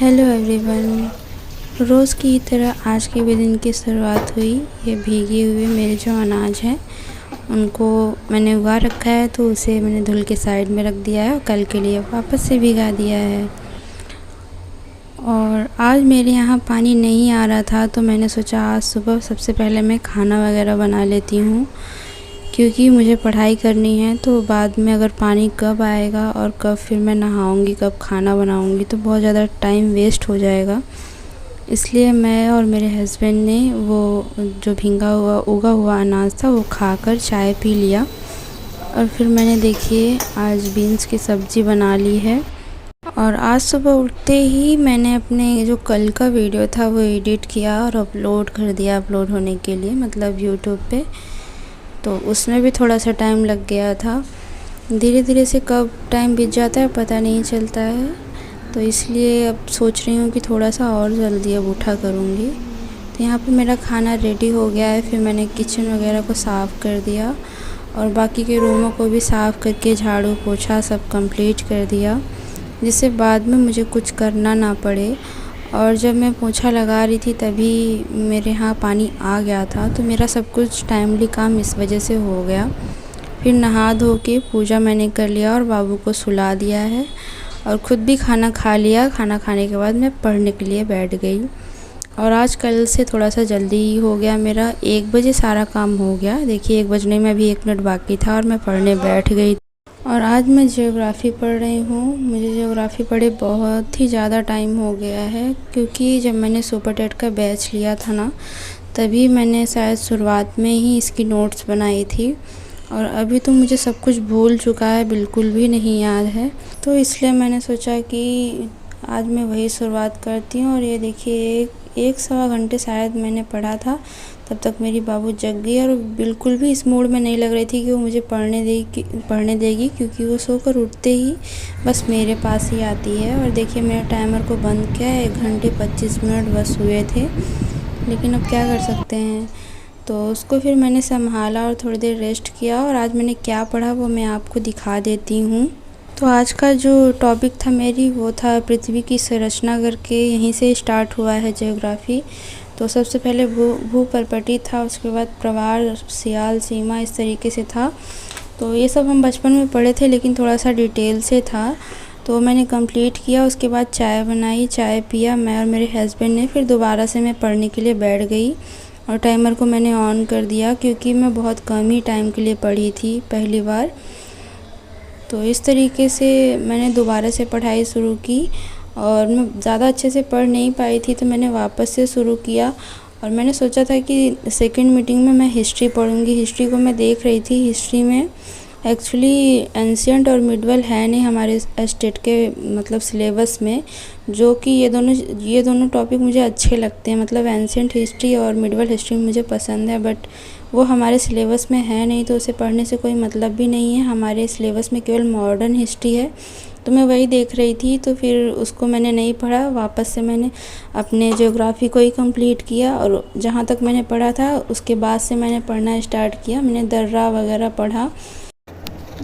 Hello everyone. रोज़ की तरह आज के भी दिन की शुरुआत हुई। ये भीगे हुए मेरे जो अनाज हैं उनको मैंने उगा रखा है, तो उसे मैंने धुल के साइड में रख दिया है और कल के लिए वापस से भिगा दिया है। और आज मेरे यहाँ पानी नहीं आ रहा था, तो मैंने सोचा आज सुबह सबसे पहले मैं खाना वगैरह बना लेती हूँ, क्योंकि मुझे पढ़ाई करनी है। तो बाद में अगर पानी कब आएगा और कब फिर मैं नहाऊंगी, कब खाना बनाऊंगी, तो बहुत ज़्यादा टाइम वेस्ट हो जाएगा। इसलिए मैं और मेरे हस्बैंड ने वो जो उगा हुआ अनाज था वो खाकर चाय पी लिया। और फिर मैंने देखिए आज बीन्स की सब्ज़ी बना ली है। और आज सुबह उठते ही मैंने अपने जो कल का वीडियो था वो एडिट किया और अपलोड कर दिया, अपलोड होने के लिए मतलब यूट्यूब पे। तो उसमें भी थोड़ा सा टाइम लग गया था। धीरे धीरे से कब टाइम बीत जाता है पता नहीं चलता है, तो इसलिए अब सोच रही हूँ कि थोड़ा सा और जल्दी अब उठा करूँगी। तो यहाँ पे मेरा खाना रेडी हो गया है। फिर मैंने किचन वगैरह को साफ़ कर दिया और बाकी के रूमों को भी साफ़ करके झाड़ू पोछा सब कंप्लीट कर दिया, जिससे बाद में मुझे कुछ करना ना पड़े। और जब मैं पोछा लगा रही थी तभी मेरे यहाँ पानी आ गया था, तो मेरा सब कुछ टाइमली काम इस वजह से हो गया। फिर नहा धो के पूजा मैंने कर लिया और बाबू को सुला दिया है और ख़ुद भी खाना खा लिया। खाना खाने के बाद मैं पढ़ने के लिए बैठ गई। और आज कल से थोड़ा सा जल्दी ही हो गया मेरा, 1 बजे सारा काम हो गया। देखिए 1 बजने में भी 1 मिनट बाकी था और मैं पढ़ने बैठ गई। और आज मैं ज्योग्राफ़ी पढ़ रही हूँ। मुझे ज्योग्राफ़ी पढ़े बहुत ही ज़्यादा टाइम हो गया है, क्योंकि जब मैंने सुपर टेट का बैच लिया था ना, तभी मैंने शायद शुरुआत में ही इसकी नोट्स बनाई थी। और अभी तो मुझे सब कुछ भूल चुका है, बिल्कुल भी नहीं याद है। तो इसलिए मैंने सोचा कि आज मैं वही शुरुआत करती हूँ। और ये देखिए एक सवा घंटे शायद मैंने पढ़ा था, तब तक मेरी बाबू जग गई और बिल्कुल भी इस मूड में नहीं लग रही थी कि वो मुझे पढ़ने देगी, क्योंकि वो सोकर उठते ही बस मेरे पास ही आती है। और देखिए मेरा टाइमर को बंद किया, 1 घंटे 25 मिनट बस हुए थे, लेकिन अब क्या कर सकते हैं। तो उसको फिर मैंने संभाला और थोड़ी देर रेस्ट किया। और आज मैंने क्या पढ़ा वो मैं आपको दिखा देती हूँ। तो आज का जो टॉपिक था मेरी वो था पृथ्वी की संरचना करके, यहीं से स्टार्ट हुआ है ज्योग्राफ़ी। तो सबसे पहले भूपर्पटी था, उसके बाद प्रवार, सियाल, सीमा, इस तरीके से था। तो ये सब हम बचपन में पढ़े थे, लेकिन थोड़ा सा डिटेल से था। तो मैंने कंप्लीट किया। उसके बाद चाय बनाई, चाय पिया मैं और मेरे हस्बैंड ने। फिर दोबारा से मैं पढ़ने के लिए बैठ गई और टाइमर को मैंने ऑन कर दिया, क्योंकि मैं बहुत कम ही टाइम के लिए पढ़ी थी पहली बार। तो इस तरीके से मैंने दोबारा से पढ़ाई शुरू की और मैं ज़्यादा अच्छे से पढ़ नहीं पाई थी, तो मैंने वापस से शुरू किया। और मैंने सोचा था कि सेकंड मीटिंग में मैं हिस्ट्री पढ़ूंगी। हिस्ट्री को मैं देख रही थी, हिस्ट्री में एक्चुअली एंशिएंट और मिडवल है नहीं हमारे स्टेट के मतलब सिलेबस में, जो कि ये दोनों टॉपिक मुझे अच्छे लगते हैं। मतलब एंशिएंट हिस्ट्री और मिडवल हिस्ट्री मुझे पसंद है, बट वो हमारे सिलेबस में है नहीं, तो उसे पढ़ने से कोई मतलब भी नहीं है। हमारे सिलेबस में केवल मॉडर्न हिस्ट्री है, तो मैं वही देख रही थी। तो फिर उसको मैंने नहीं पढ़ा, वापस से मैंने अपने ज्योग्राफ़ी को ही कंप्लीट किया। और जहाँ तक मैंने पढ़ा था उसके बाद से मैंने पढ़ना स्टार्ट किया। मैंने दर्रा वगैरह पढ़ा,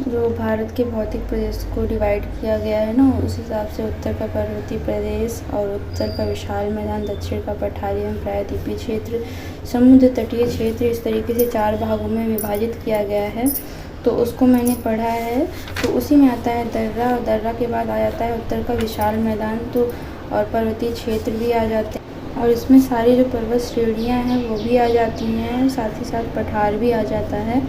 जो भारत के भौतिक प्रदेश को डिवाइड किया गया है ना, उस हिसाब से उत्तर का पर्वतीय प्रदेश और उत्तर का विशाल मैदान, दक्षिण का पठारी एवं प्रायद्वीपीय क्षेत्र, समुद्र तटीय क्षेत्र, इस तरीके से 4 भागों में विभाजित किया गया है। तो उसको मैंने पढ़ा है। तो उसी में आता है दर्रा, और दर्रा के बाद आ जाता है उत्तर का विशाल मैदान, तो और पर्वतीय क्षेत्र भी आ जाते हैं। और इसमें सारी जो पर्वत श्रेणियाँ हैं वो भी आ जाती हैं, साथ ही साथ पठार भी आ जाता है।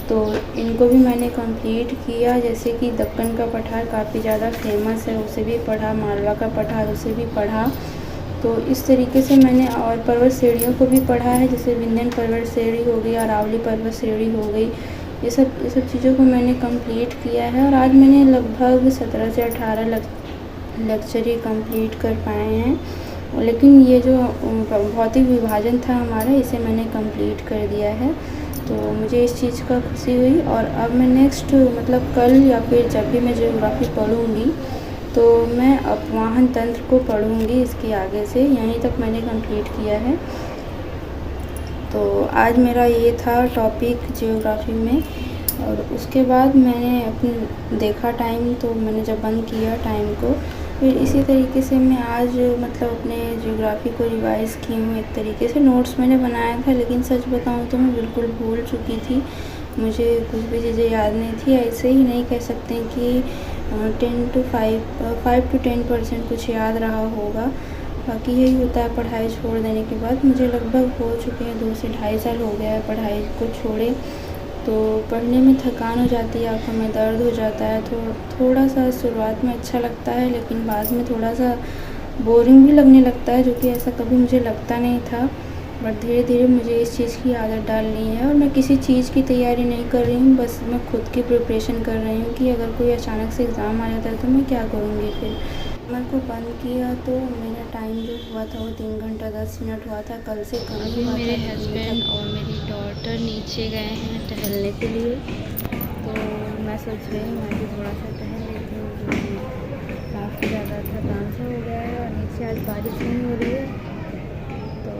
तो इनको भी मैंने कंप्लीट किया। जैसे कि दक्कन का पठार काफ़ी ज़्यादा फेमस है, उसे भी पढ़ा, मालवा का पठार उसे भी पढ़ा। तो इस तरीके से मैंने और पर्वत श्रेणियों को भी पढ़ा है, जैसे विंध्यन पर्वत श्रेणी हो गई, अरावली पर्वत श्रेणी हो गई। ये सब चीज़ों को मैंने कंप्लीट किया है। और आज मैंने लगभग 17 से 18 लेक्चर ही कंप्लीट कर पाए हैं। लेकिन ये जो भौतिक विभाजन था हमारा, इसे मैंने कंप्लीट कर दिया है। तो मुझे इस चीज़ का खुशी हुई। और अब मैं नेक्स्ट मतलब कल या फिर जब भी मैं ज्योग्राफ़ी पढ़ूँगी तो मैं अपवाहन तंत्र को पढ़ूँगी इसके आगे से। यहीं तक मैंने कंप्लीट किया है। तो आज मेरा ये था टॉपिक ज्योग्राफ़ी में। और उसके बाद मैंने अपने देखा टाइम, तो मैंने जब बंद किया टाइम को फिर इसी तरीके से मैं आज मतलब अपने ज्योग्राफ़ी को रिवाइज़ की हूँ एक तरीके से। नोट्स मैंने बनाया था, लेकिन सच बताऊँ तो मैं बिल्कुल भूल चुकी थी। मुझे कुछ भी चीज़ें याद नहीं थी। ऐसे ही नहीं कह सकते कि 5 to 10% कुछ याद रहा होगा। बाकी यही होता है पढ़ाई छोड़ देने के बाद। मुझे लगभग हो चुके हैं 2 से ढाई साल हो गया है पढ़ाई को छोड़े। तो पढ़ने में थकान हो जाती है, आँखों में दर्द हो जाता है। तो थोड़ा सा शुरुआत में अच्छा लगता है, लेकिन बाद में थोड़ा सा बोरिंग भी लगने लगता है, जो कि ऐसा कभी मुझे लगता नहीं था। बट धीरे धीरे मुझे इस चीज़ की आदत डालनी है, और मैं किसी चीज़ की तैयारी नहीं कर रही हूँ, बस मैं खुद की प्रिपरेशन कर रही हूँ कि अगर कोई अचानक से एग्ज़ाम आ जाता है तो मैं क्या करूँगी फिर। मेरे को बंद किया तो मेरा टाइम जो हुआ था वो 3 घंटा 10 मिनट हुआ था, कल से कम ही हुआ था। मेरे हस्बैंड और मेरी डॉटर नीचे गए हैं टहलने के लिए, तो मैं सोच रही हूँ मैं भी थोड़ा सा टहल लेती हूँ, जो कि काफ़ी ज़्यादा थकान सा हो गया है। और नीचे आज बारिश नहीं हो रही है, तो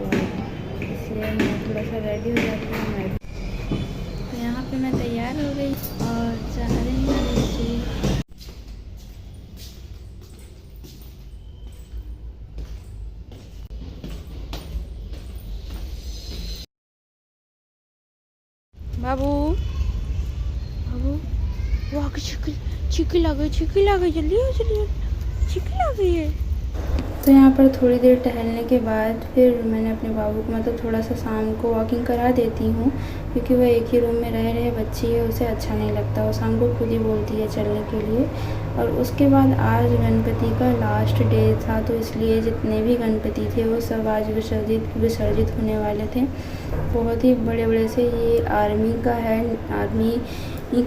इसलिए मैं थोड़ा सा रेडी हो जाती हूँ। तो यहाँ पे मैं तैयार हो गई और जा रही हूँ नीचे। बाबू बाबू, वो आके छिकी लग गई, जल्दी हो, जल्दी छिकी लग गई है। तो यहाँ पर थोड़ी देर टहलने के बाद फिर मैंने अपने बाबू को मतलब थोड़ा सा शाम को वॉकिंग करा देती हूँ, क्योंकि वह एक ही रूम में रह रहे बच्ची है, उसे अच्छा नहीं लगता। वो शाम को खुद ही बोलती है चलने के लिए। और उसके बाद आज गणपति का लास्ट डे था, तो इसलिए जितने भी गणपति थे वो सब आज विसर्जित होने वाले थे। बहुत ही बड़े बड़े से, ये आर्मी का है, आर्मी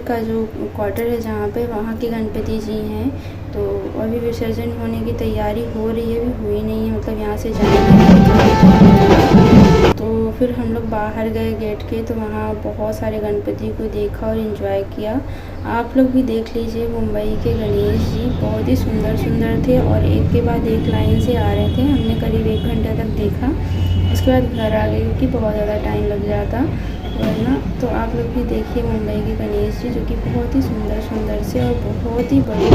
का जो क्वार्टर है जहाँ पे, वहाँ के गणपति जी हैं। तो अभी विसर्जन होने की तैयारी हो रही है, अभी हुई नहीं है, मतलब यहाँ से जाएंगे। तो फिर हम लोग बाहर गए गेट के, तो वहाँ बहुत सारे गणपति को देखा और एंजॉय किया। आप लोग भी देख लीजिए, मुंबई के गणेश जी बहुत ही सुंदर सुंदर थे, और एक के बाद एक लाइन से आ रहे थे। हमने करीब 1 घंटे तक देखा, उसके बाद घर आ गए क्योंकि बहुत ज़्यादा टाइम लग जाता वरना। तो आप लोग भी देखिए मुंबई के गणेश जी, जो कि बहुत ही सुंदर सुंदर से और बहुत ही बड़े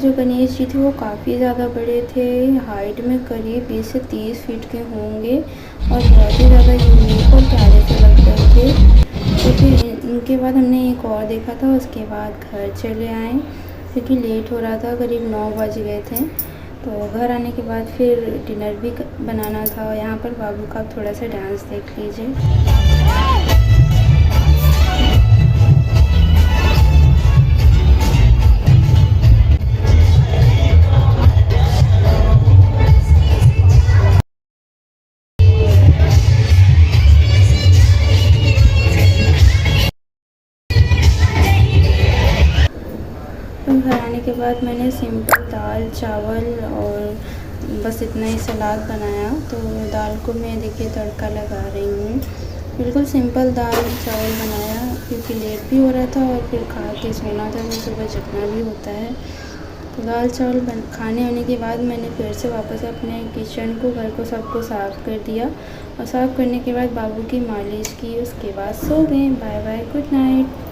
जो गणेश जी थे वो काफ़ी ज़्यादा बड़े थे, हाइट में करीब 20 से 30 फीट के होंगे, और बहुत ही ज़्यादा यूनिक और प्यारे से लग रहे थे। तो फिर इनके बाद हमने एक और देखा था, उसके बाद घर चले आए क्योंकि लेट हो रहा था, करीब 9 बज गए थे। तो घर आने के बाद फिर डिनर भी बनाना था। यहाँ पर बाबू का थोड़ा सा डांस देख लीजिए। घर आने के बाद मैंने सिंपल दाल चावल और बस इतना ही सलाद बनाया। तो दाल को मैं देखिए तड़का लगा रही हूँ, बिल्कुल सिंपल दाल चावल बनाया क्योंकि लेट भी हो रहा था और फिर खा के सोना था, तो सुबह जगना भी होता है। तो दाल चावल खाने आने के बाद मैंने फिर से वापस अपने किचन को, घर को सबको साफ़ कर दिया, और साफ़ करने के बाद बाबू की मालिश की, उसके बाद सो गए। Bye bye, good night.